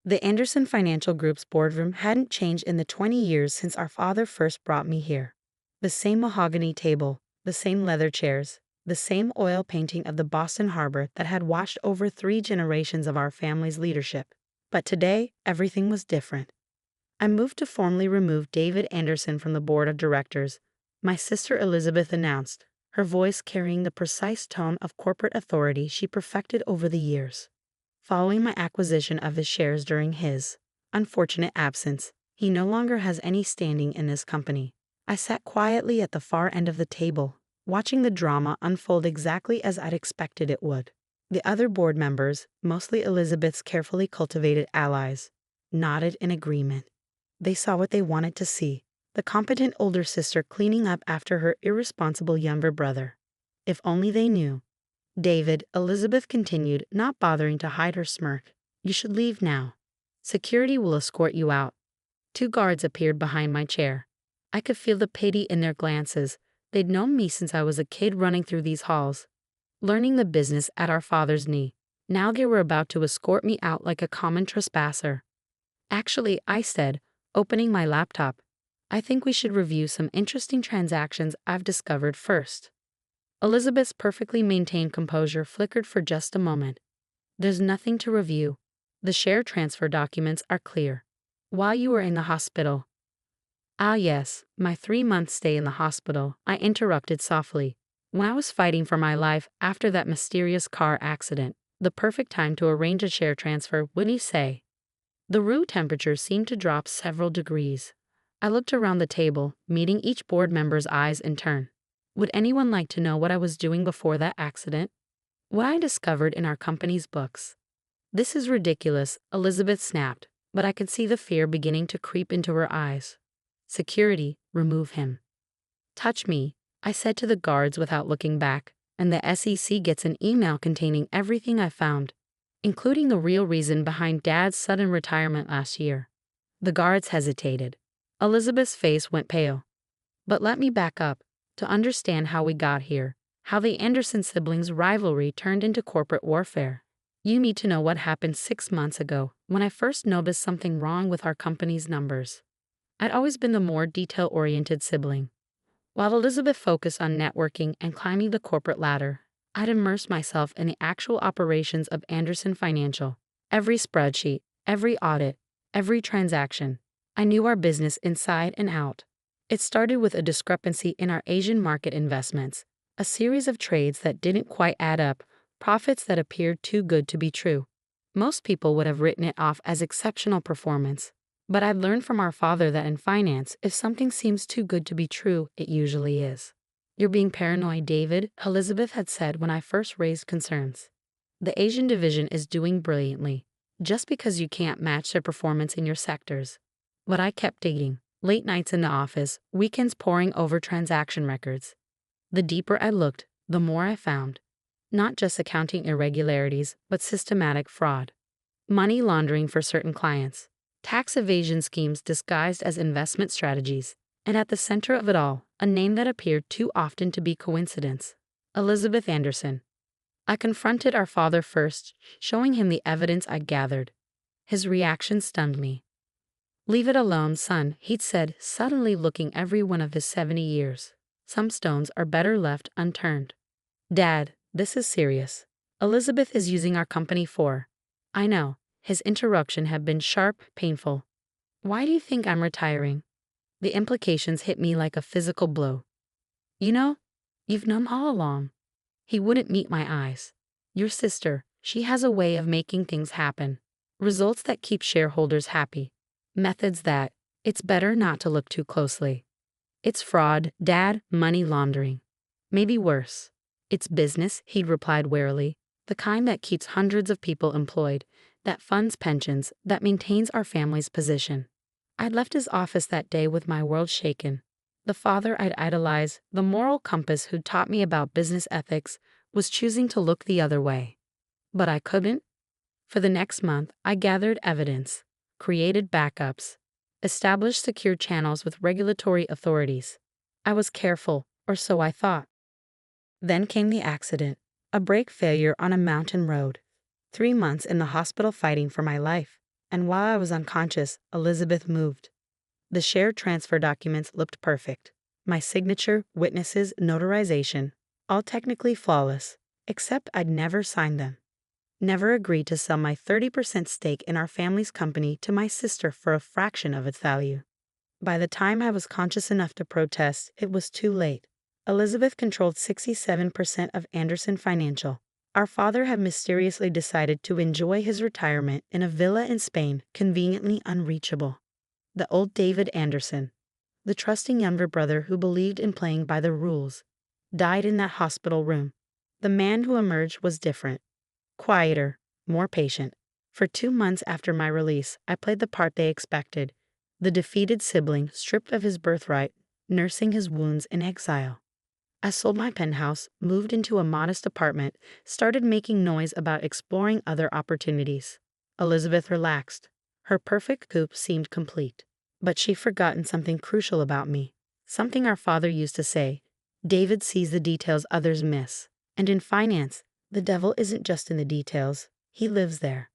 The Anderson Financial Group's boardroom hadn't changed in the 20 years since our father first brought me here. The same mahogany table, the same leather chairs, the same oil painting of the Boston Harbor that had watched over 3 generations of our family's leadership. But today, everything was different. I moved to formally remove David Anderson from the board of directors, my sister Elizabeth announced, her voice carrying the precise tone of corporate authority she perfected over the years. Following my acquisition of his shares during his unfortunate absence, he no longer has any standing in this company. I sat quietly at the far end of the table, watching the drama unfold exactly as I'd expected it would. The other board members, mostly Elizabeth's carefully cultivated allies, nodded in agreement. They saw what they wanted to see, the competent older sister cleaning up after her irresponsible younger brother. If only they knew. David, Elizabeth continued, not bothering to hide her smirk. You should leave now. Security will escort you out. 2 guards appeared behind my chair. I could feel the pity in their glances. They'd known me since I was a kid running through these halls, learning the business at our father's knee. Now they were about to escort me out like a common trespasser. Actually, I said, opening my laptop, I think we should review some interesting transactions I've discovered first. Elizabeth's perfectly maintained composure flickered for just a moment. There's nothing to review. The share transfer documents are clear. While you were in the hospital. Ah yes, my 3-month stay in the hospital, I interrupted softly. When I was fighting for my life after that mysterious car accident, the perfect time to arrange a share transfer, wouldn't you say? The room temperature seemed to drop several degrees. I looked around the table, meeting each board member's eyes in turn. Would anyone like to know what I was doing before that accident? What I discovered in our company's books. This is ridiculous, Elizabeth snapped, but I could see the fear beginning to creep into her eyes. Security, remove him. Touch me, I said to the guards without looking back, and the SEC gets an email containing everything I found, including the real reason behind Dad's sudden retirement last year. The guards hesitated. Elizabeth's face went pale. But let me back up. To understand how we got here, how the Anderson siblings' rivalry turned into corporate warfare. You need to know what happened 6 months ago when I first noticed something wrong with our company's numbers. I'd always been the more detail-oriented sibling. While Elizabeth focused on networking and climbing the corporate ladder, I'd immersed myself in the actual operations of Anderson Financial. Every spreadsheet, every audit, every transaction. I knew our business inside and out. It started with a discrepancy in our Asian market investments, a series of trades that didn't quite add up, profits that appeared too good to be true. Most people would have written it off as exceptional performance, but I'd learned from our father that in finance, if something seems too good to be true, it usually is. You're being paranoid, David, Elizabeth had said when I first raised concerns. The Asian division is doing brilliantly, just because you can't match their performance in your sectors. But I kept digging. Late nights in the office, weekends poring over transaction records. The deeper I looked, the more I found. Not just accounting irregularities, but systematic fraud. Money laundering for certain clients. Tax evasion schemes disguised as investment strategies. And at the center of it all, a name that appeared too often to be coincidence. Elizabeth Anderson. I confronted our father first, showing him the evidence I'd gathered. His reaction stunned me. Leave it alone, son, he'd said, suddenly looking every one of his 70 years. Some stones are better left unturned. Dad, this is serious. Elizabeth is using our company for. I know, his interruption had been sharp, painful. Why do you think I'm retiring? The implications hit me like a physical blow. You know, you've known all along. He wouldn't meet my eyes. Your sister, she has a way of making things happen. Results that keep shareholders happy. Methods that, it's better not to look too closely. It's fraud, Dad, money laundering. Maybe worse. It's business, he'd replied warily, the kind that keeps hundreds of people employed, that funds pensions, that maintains our family's position. I'd left his office that day with my world shaken. The father I'd idolized, the moral compass who'd taught me about business ethics, was choosing to look the other way. But I couldn't. For the next month, I gathered evidence, created backups, established secure channels with regulatory authorities. I was careful, or so I thought. Then came the accident, a brake failure on a mountain road. 3 months in the hospital fighting for my life. And while I was unconscious, Elizabeth moved. The share transfer documents looked perfect. My signature, witnesses, notarization, all technically flawless, except I'd never signed them. Never agreed to sell my 30% stake in our family's company to my sister for a fraction of its value. By the time I was conscious enough to protest, it was too late. Elizabeth controlled 67% of Anderson Financial. Our father had mysteriously decided to enjoy his retirement in a villa in Spain, conveniently unreachable. The old David Anderson, the trusting younger brother who believed in playing by the rules, died in that hospital room. The man who emerged was different. Quieter, more patient. For 2 months after my release, I played the part they expected, the defeated sibling stripped of his birthright, nursing his wounds in exile. I sold my penthouse, moved into a modest apartment, started making noise about exploring other opportunities. Elizabeth relaxed. Her perfect coupe seemed complete. But she'd forgotten something crucial about me. Something our father used to say, David sees the details others miss. And in finance, the devil isn't just in the details, he lives there.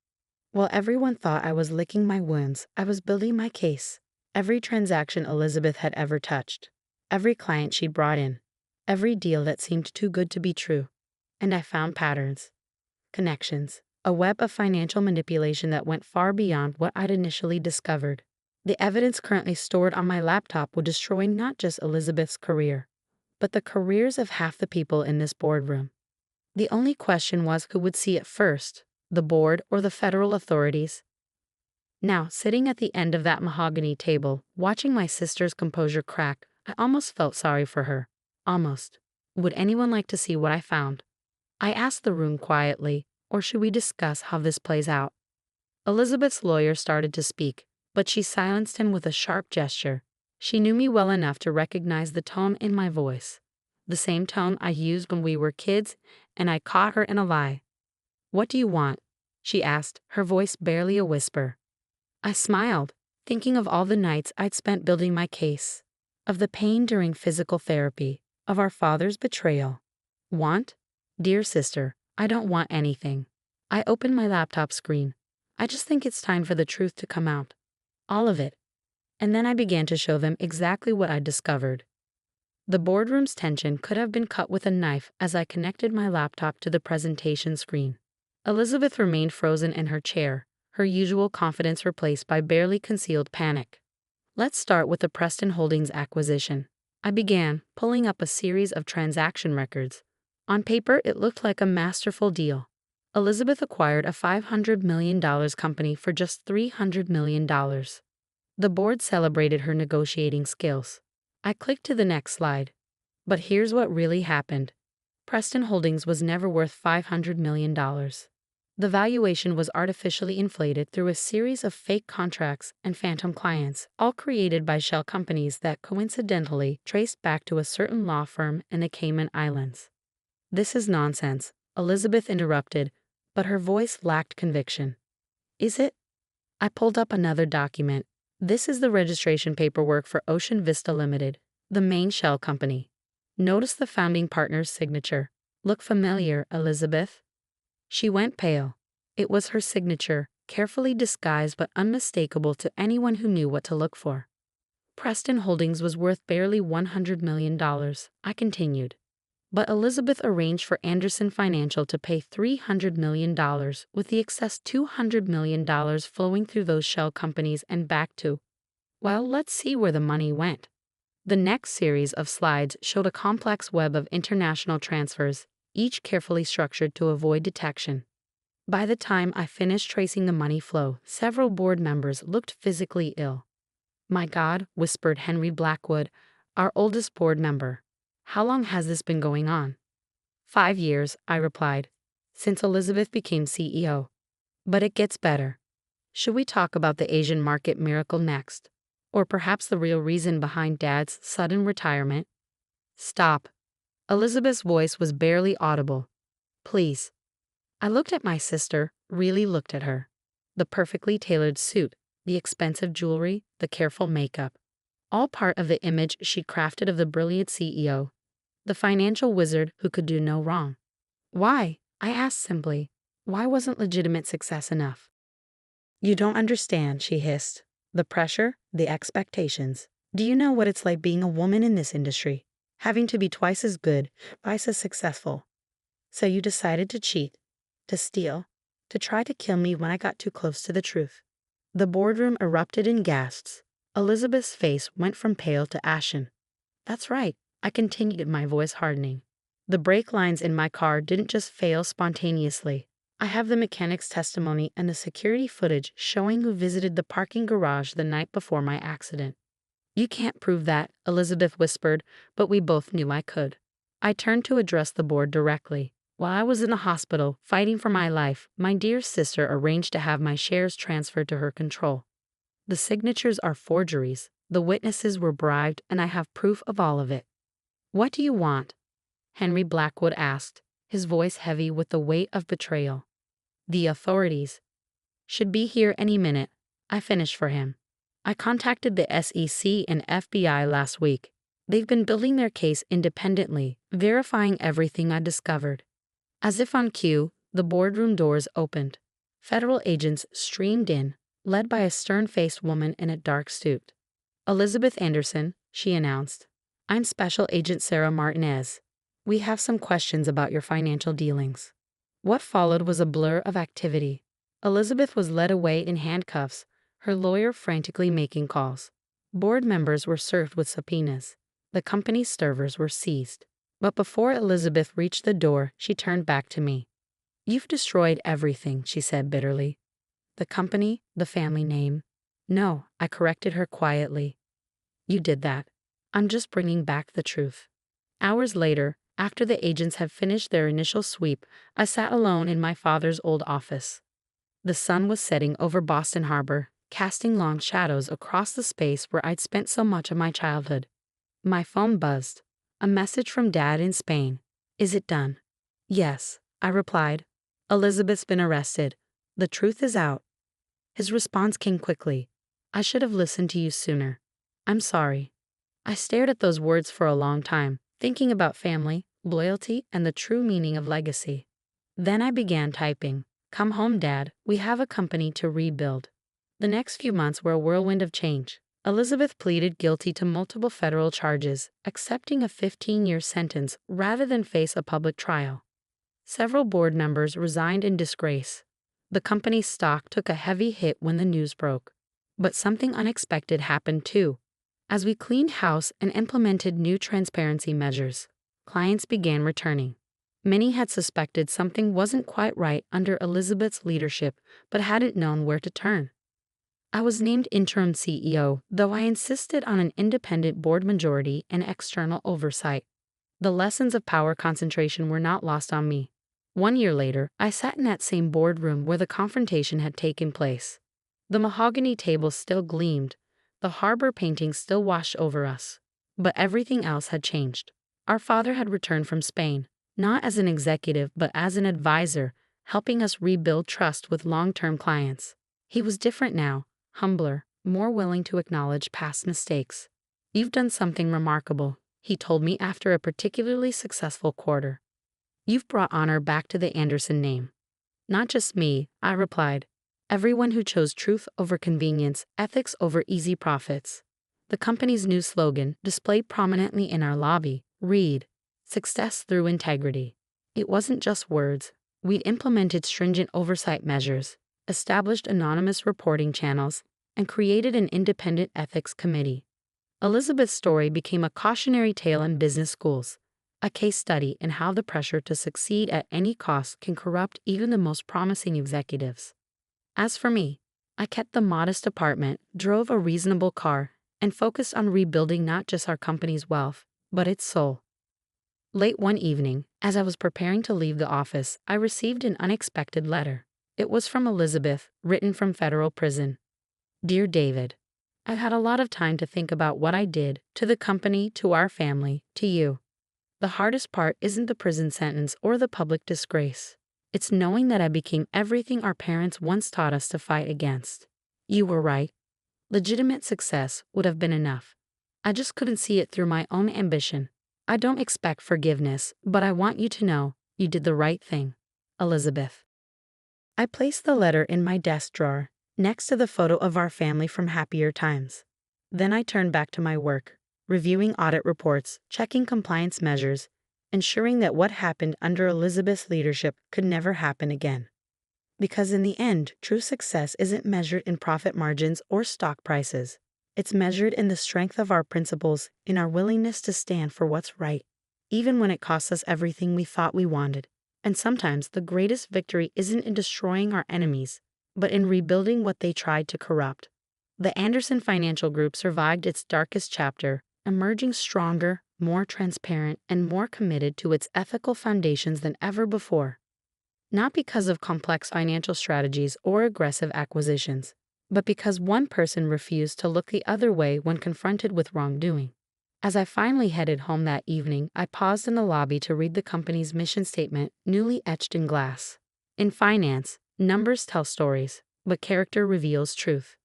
While everyone thought I was licking my wounds, I was building my case. Every transaction Elizabeth had ever touched, every client she'd brought in, every deal that seemed too good to be true. And I found patterns, connections, a web of financial manipulation that went far beyond what I'd initially discovered. The evidence currently stored on my laptop would destroy not just Elizabeth's career, but the careers of half the people in this boardroom. The only question was who would see it first, the board or the federal authorities. Now, sitting at the end of that mahogany table, watching my sister's composure crack, I almost felt sorry for her. Almost. Would anyone like to see what I found? I asked the room quietly, or should we discuss how this plays out? Elizabeth's lawyer started to speak, but she silenced him with a sharp gesture. She knew me well enough to recognize the tone in my voice. The same tone I used when we were kids, and I caught her in a lie. "What do you want?" she asked, her voice barely a whisper. I smiled, thinking of all the nights I'd spent building my case, of the pain during physical therapy, of our father's betrayal. Want? Dear sister, I don't want anything. I opened my laptop screen. I just think it's time for the truth to come out. All of it. And then I began to show them exactly what I'd discovered. The boardroom's tension could have been cut with a knife as I connected my laptop to the presentation screen. Elizabeth remained frozen in her chair, her usual confidence replaced by barely concealed panic. Let's start with the Preston Holdings acquisition. I began, pulling up a series of transaction records. On paper, it looked like a masterful deal. Elizabeth acquired a $500 million company for just $300 million. The board celebrated her negotiating skills. I clicked to the next slide. But here's what really happened. Preston Holdings was never worth $500 million. The valuation was artificially inflated through a series of fake contracts and phantom clients, all created by shell companies that coincidentally traced back to a certain law firm in the Cayman Islands. This is nonsense, Elizabeth interrupted, but her voice lacked conviction. Is it? I pulled up another document. This is the registration paperwork for Ocean Vista Limited, the main shell company. Notice the founding partner's signature. Look familiar, Elizabeth? She went pale. It was her signature, carefully disguised but unmistakable to anyone who knew what to look for. Preston Holdings was worth barely $100 million, I continued. But Elizabeth arranged for Anderson Financial to pay $300 million, with the excess $200 million flowing through those shell companies and back to. Well, let's see where the money went. The next series of slides showed a complex web of international transfers, each carefully structured to avoid detection. By the time I finished tracing the money flow, several board members looked physically ill. "My God," whispered Henry Blackwood, our oldest board member. "How long has this been going on?" 5 years, I replied, since Elizabeth became CEO. But it gets better. Should we talk about the Asian market miracle next? Or perhaps the real reason behind Dad's sudden retirement? Stop. Elizabeth's voice was barely audible. Please. I looked at my sister, really looked at her. The perfectly tailored suit, the expensive jewelry, the careful makeup. All part of the image she'd crafted of the brilliant CEO, the financial wizard who could do no wrong. Why? I asked simply. Why wasn't legitimate success enough? You don't understand, she hissed. The pressure, the expectations. Do you know what it's like being a woman in this industry? Having to be twice as good, twice as successful. So you decided to cheat, to steal, to try to kill me when I got too close to the truth. The boardroom erupted in gasps. Elizabeth's face went from pale to ashen. That's right, I continued, my voice hardening. The brake lines in my car didn't just fail spontaneously. I have the mechanic's testimony and the security footage showing who visited the parking garage the night before my accident. You can't prove that, Elizabeth whispered, but we both knew I could. I turned to address the board directly. While I was in the hospital, fighting for my life, my dear sister arranged to have my shares transferred to her control. The signatures are forgeries, the witnesses were bribed, and I have proof of all of it. What do you want? Henry Blackwood asked, his voice heavy with the weight of betrayal. The authorities should be here any minute, I finished for him. I contacted the SEC and FBI last week. They've been building their case independently, verifying everything I discovered. As if on cue, the boardroom doors opened. Federal agents streamed in, led by a stern-faced woman in a dark suit. Elizabeth Anderson, she announced. I'm Special Agent Sarah Martinez. We have some questions about your financial dealings. What followed was a blur of activity. Elizabeth was led away in handcuffs, her lawyer frantically making calls. Board members were served with subpoenas. The company's servers were seized. But before Elizabeth reached the door, she turned back to me. You've destroyed everything, she said bitterly. The company, the family name. No, I corrected her quietly. You did that. I'm just bringing back the truth. Hours later, after the agents had finished their initial sweep, I sat alone in my father's old office. The sun was setting over Boston Harbor, casting long shadows across the space where I'd spent so much of my childhood. My phone buzzed. A message from Dad in Spain. Is it done? Yes, I replied. Elizabeth's been arrested. The truth is out. His response came quickly. I should have listened to you sooner. I'm sorry. I stared at those words for a long time, thinking about family, loyalty, and the true meaning of legacy. Then I began typing. Come home, Dad. We have a company to rebuild. The next few months were a whirlwind of change. Elizabeth pleaded guilty to multiple federal charges, accepting a 15-year sentence rather than face a public trial. Several board members resigned in disgrace. The company's stock took a heavy hit when the news broke. But something unexpected happened too. As we cleaned house and implemented new transparency measures, clients began returning. Many had suspected something wasn't quite right under Elizabeth's leadership, but hadn't known where to turn. I was named interim CEO, though I insisted on an independent board majority and external oversight. The lessons of power concentration were not lost on me. 1 year later, I sat in that same boardroom where the confrontation had taken place. The mahogany table still gleamed, the harbor painting still washed over us. But everything else had changed. Our father had returned from Spain, not as an executive but as an advisor, helping us rebuild trust with long-term clients. He was different now. Humbler, more willing to acknowledge past mistakes. You've done something remarkable, he told me after a particularly successful quarter. You've brought honor back to the Anderson name. Not just me, I replied. Everyone who chose truth over convenience, ethics over easy profits. The company's new slogan, displayed prominently in our lobby, read, Success through integrity. It wasn't just words. We'd implemented stringent oversight measures, established anonymous reporting channels, and created an independent ethics committee. Elizabeth's story became a cautionary tale in business schools, a case study in how the pressure to succeed at any cost can corrupt even the most promising executives. As for me, I kept the modest apartment, drove a reasonable car, and focused on rebuilding not just our company's wealth, but its soul. Late one evening, as I was preparing to leave the office, I received an unexpected letter. It was from Elizabeth, written from federal prison. Dear David, I've had a lot of time to think about what I did, to the company, to our family, to you. The hardest part isn't the prison sentence or the public disgrace. It's knowing that I became everything our parents once taught us to fight against. You were right. Legitimate success would have been enough. I just couldn't see it through my own ambition. I don't expect forgiveness, but I want you to know you did the right thing. Elizabeth. I placed the letter in my desk drawer, next to the photo of our family from happier times. Then I turned back to my work, reviewing audit reports, checking compliance measures, ensuring that what happened under Elizabeth's leadership could never happen again. Because in the end, true success isn't measured in profit margins or stock prices. It's measured in the strength of our principles, in our willingness to stand for what's right, even when it costs us everything we thought we wanted. And sometimes the greatest victory isn't in destroying our enemies, but in rebuilding what they tried to corrupt. The Anderson Financial Group survived its darkest chapter, emerging stronger, more transparent, and more committed to its ethical foundations than ever before. Not because of complex financial strategies or aggressive acquisitions, but because one person refused to look the other way when confronted with wrongdoing. As I finally headed home that evening, I paused in the lobby to read the company's mission statement, newly etched in glass. In finance, numbers tell stories, but character reveals truth.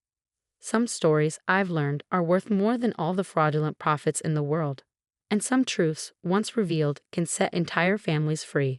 Some stories, I've learned, are worth more than all the fraudulent profits in the world. And some truths, once revealed, can set entire families free.